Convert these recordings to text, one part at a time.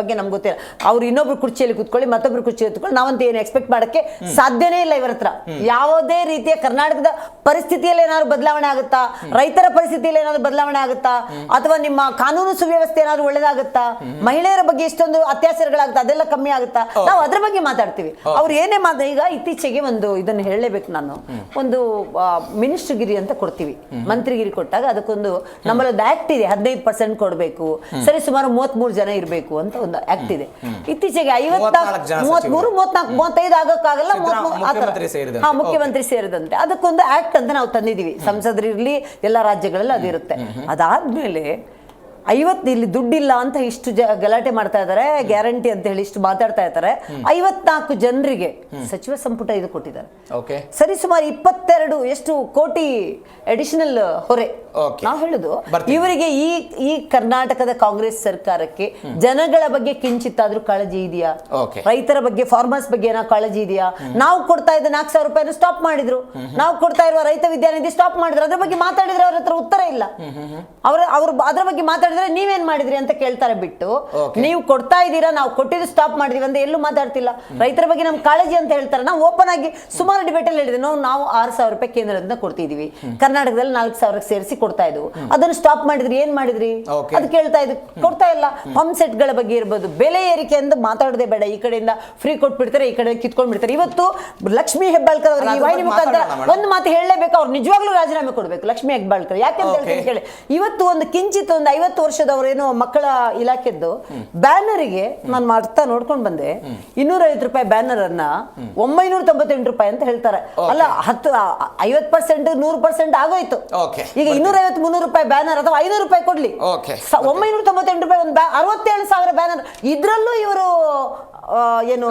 ಬಗ್ಗೆ ನಮ್ಗೆ ಗೊತ್ತಿಲ್ಲ. ಅವ್ರು ಇನ್ನೊಬ್ರು ಕುರ್ಚಿಯಲ್ಲಿ ಕೂತ್ಕೊಳ್ಳಿ, ಮತ್ತೊಬ್ರು ಕುರ್ಚಿಯಲ್ಲಿ ಕೂತ್ಕೊಳ್ಳಿ, ನಾವಂತೂ ಏನು ಎಕ್ಸ್ಪೆಕ್ಟ್ ಮಾಡಕ್ಕೆ ಸಾಧ್ಯನೇ ಇಲ್ಲ ಇವರ ಹತ್ರ. ಯಾವುದೇ ರೀತಿಯ ಕರ್ನಾಟಕದ ಪರಿಸ್ಥಿತಿಯಲ್ಲಿ ಏನಾದ್ರು ಬದಲಾವಣೆ ಆಗುತ್ತಾ, ರೈತರ ಪರಿಸ್ಥಿತಿಯಲ್ಲಿ ಏನಾದ್ರು ಬದಲಾವಣೆ ಆಗುತ್ತಾ, ಅಥವಾ ನಿಮ್ಮ ಕಾನೂನು ಸುವ್ಯವಸ್ಥೆ ಏನಾದ್ರು ಒಳ್ಳೇದಾಗುತ್ತಾ, ಮಹಿಳೆಯರ ಬಗ್ಗೆ ಇಷ್ಟೊಂದು ಅತ್ಯಾಚಾರಗಳಾಗುತ್ತಾ, ಅದೆಲ್ಲ ಕಮ್ಮಿ ಆಗುತ್ತಾ, ನಾವು ಅದ್ರ ಬಗ್ಗೆ ಮಾತಾಡ್ತೀವಿ. ಅವ್ರು ಏನೇ ಈಗ ಇತ್ತೀಚೆಗೆ ಇದನ್ನು ಹೇಳಲೇಬೇಕು ನಾನು, ಒಂದು ಮಿನಿಸ್ಟರ್ಗಿರಿ ಅಂತ ಕೊಡ್ತೀವಿ, ಮಂತ್ರಿಗಿರಿ ಕೊಟ್ಟಾಗ ಅದಕ್ಕೊಂದು ನಮ್ಮಲ್ಲೊಂದು ಆಕ್ಟ್ ಇದೆ, 15% ಕೊಡಬೇಕು, ಸರಿ ಸುಮಾರು 33 ಜನ ಇರಬೇಕು ಅಂತ ಒಂದು ಆಕ್ಟ್ ಇದೆ. ಇತ್ತೀಚೆಗೆ 33, 34, 35 ಆಗೋಕ್ಕಾಗಲ್ಲ, ಮುಖ್ಯಮಂತ್ರಿ ಸೇರಿದಂತೆ ಅದಕ್ಕೊಂದು ಆಕ್ಟ್ ಅಂತ ನಾವು ತಂದಿದೀವಿ. ಸಂಸದರಿರ್ಲಿ ಎಲ್ಲ ರಾಜ್ಯಗಳಲ್ಲಿ ಅದಿರುತ್ತೆ. ಅದಾದ್ಮೇಲೆ 50 ಇಲ್ಲಿ ದುಡ್ಡಿಲ್ಲ ಅಂತ ಇಷ್ಟು ಗಲಾಟೆ ಮಾಡ್ತಾ ಇದ್ದಾರೆ, ಗ್ಯಾರಂಟಿ ಅಂತ ಹೇಳಿ ಇಷ್ಟು ಮಾತಾಡ್ತಾ ಇದ್ದಾರೆ. 54 ಜನರಿಗೆ ಸಚಿವ ಸಂಪುಟ ಇದು ಕೊಟ್ಟಿದ್ದಾರೆ. ಸರಿ ಸುಮಾರು 22 ಕೋಟಿ ಅಡಿಷನಲ್ ಹೊರೆ. ನಾವು ಹೇಳುದು ಇವರಿಗೆ ಈ ಕರ್ನಾಟಕದ ಕಾಂಗ್ರೆಸ್ ಸರ್ಕಾರಕ್ಕೆ ಜನಗಳ ಬಗ್ಗೆ ಕಿಂಚಿತ್ತಾದ್ರೂ ಕಾಳಜಿ ಇದೆಯಾ? ರೈತರ ಬಗ್ಗೆ, ಫಾರ್ಮರ್ಸ್ ಬಗ್ಗೆ ಏನೋ ಕಾಳಜಿ ಇದೆಯಾ? ನಾವು ಕೊಡ್ತಾ ಇದ್ದ 4,000 ರೂಪಾಯಿನ ಸ್ಟಾಪ್ ಮಾಡಿದ್ರು, ನಾವು ಕೊಡ್ತಾ ಇರುವ ರೈತ ವಿದ್ಯಾನಿಧಿ ಸ್ಟಾಪ್ ಮಾಡಿದ್ರು. ಅದ್ರ ಬಗ್ಗೆ ಮಾತಾಡಿದ್ರೆ ಅವ್ರ ಹತ್ರ ಉತ್ತರ ಇಲ್ಲ. ಅವ್ರು ಅದ್ರ ಬಗ್ಗೆ ಮಾತಾಡಿದ್ರೆ ನೀವೇನ್ ಮಾಡಿದ್ರಿ ಅಂತ ಕೇಳ್ತಾರೆ ಬಿಟ್ಟು, ನೀವು ಕೊಡ್ತಾ ಇದ್ದೀರಾ, ನಾವು ಕೊಟ್ಟಿದ್ದು ಸ್ಟಾಪ್ ಮಾಡಿದೀವಿ ಅಂತ ಎಲ್ಲೂ ಮಾತಾಡ್ತಿಲ್ಲ. ರೈತರ ಬಗ್ಗೆ ನಮ್ ಕಾಳಜಿ ಅಂತ ಹೇಳ್ತಾರೆ. ನಾವು ಓಪನ್ ಆಗಿ ಸುಮಾರು ಡಿಬೇಟ್ ಅಲ್ಲಿ ಹೇಳಿದ್ವಿ, ನಾವು 6,000 ರೂಪಾಯಿ ಕೇಂದ್ರದಿಂದ ಕೊಡ್ತಿದೀವಿ, ಕರ್ನಾಟಕದಲ್ಲಿ 4,000 ಸೇರಿಸಿ ಕೊಡ್ತಾ ಇದ್ವು, ಅದನ್ನು ಸ್ಟಾಪ್ ಮಾಡಿದ್ರಿ, ಏನ್ ಮಾಡಿದ್ರಿ ಅದು ಕೇಳ್ತಾ ಇದ್ವಿ. ಕೊಡ್ತಾ ಇಲ್ಲ. ಪಂಪ್ ಸೆಟ್ ಗಳ ಬಗ್ಗೆ ಇರ್ಬೋದು, ಬೆಲೆ ಏರಿಕೆ ಅಂತ ಮಾತಾಡೋದೇ ಬೇಡ. ಈ ಕಡೆಯಿಂದ ಫ್ರೀ ಕೊಟ್ಬಿಡ್ತಾರೆ, ಈ ಕಡೆ ಕಿತ್ಕೊಂಡ್ ಬಿಡ್ತಾರೆ. ಇವತ್ತು ಲಕ್ಷ್ಮೀ ಹೆಬ್ಬಾಳ್ಕರ್ ಅವರು ಈ ವಾಹಿನಿ ಮುಖಾಂತರ ಒಂದು ಮಾತು ಹೇಳಲೇಬೇಕು, ಅವ್ರು ನಿಜವಾಗ್ಲೂ ರಾಜೀನಾಮೆ ಕೊಡ್ಬೇಕು, ಲಕ್ಷ್ಮೀ ಹೆಬ್ಬಾಳ್ಕರ್. ಯಾಕೆಂತ ಹೇಳ್ತೀನಿ ಕೇಳಿ, ಇವತ್ತು ಒಂದು ಕಿಂಚಿತ್ ಒಂದು 50 ವರ್ಷದವರೇನೋ ಮಕ್ಕಳ ಇಲಾಖೆದ್ದು ಬ್ಯಾನರಿಗೆ ನಾನು ಮಾಡ್ತಾ ನೋಡ್ಕೊಂಡು ಬಂದೆ, 250 ರೂಪಾಯಿ ಬ್ಯಾನರ್ ಅನ್ನ 998 ರೂಪಾಯಿ ಅಂತ ಹೇಳ್ತಾರೆ. ಅಲ್ಲ 50%, 100% ಆಗೋಯ್ತು. ಈಗ 250, 300 ರೂಪಾಯಿ ಬ್ಯಾನರ್ ಅಥವಾ 500 ರೂಪಾಯಿ ಕೊಡ್ಲಿ, 998 ರೂಪಾಯಿ ಒಂದು 67,000 ಬ್ಯಾನರ್. ಇದ್ರಲ್ಲೂ ಇವರು ಏನು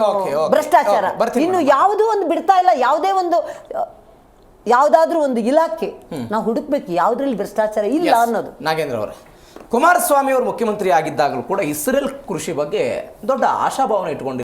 ಭ್ರಷ್ಟಾಚಾರ ಇನ್ನು ಯಾವುದೂ ಒಂದು ಬಿಡ್ತಾ ಇಲ್ಲ. ಯಾವ್ದಾದ್ರೂ ಒಂದು ಇಲಾಖೆ ನಾವು ಹುಡುಕ್ಬೇಕು ಯಾವ್ದ್ರಲ್ಲಿ ಭ್ರಷ್ಟಾಚಾರ ಇಲ್ಲ ಅನ್ನೋದು. ನಾಗೇಂದ್ರ ಅವರೇ, ಕುಮಾರಸ್ವಾಮಿ ಅವರು ಮುಖ್ಯಮಂತ್ರಿ ಆಗಿದ್ದಾಗಲೂ ಕೂಡ ಇಸ್ರೇಲ್ ಕೃಷಿ ಬಗ್ಗೆ ದೊಡ್ಡ ಆಶಾಭಾವನೆ ಇಟ್ಕೊಂಡಿದ್ದಾರೆ.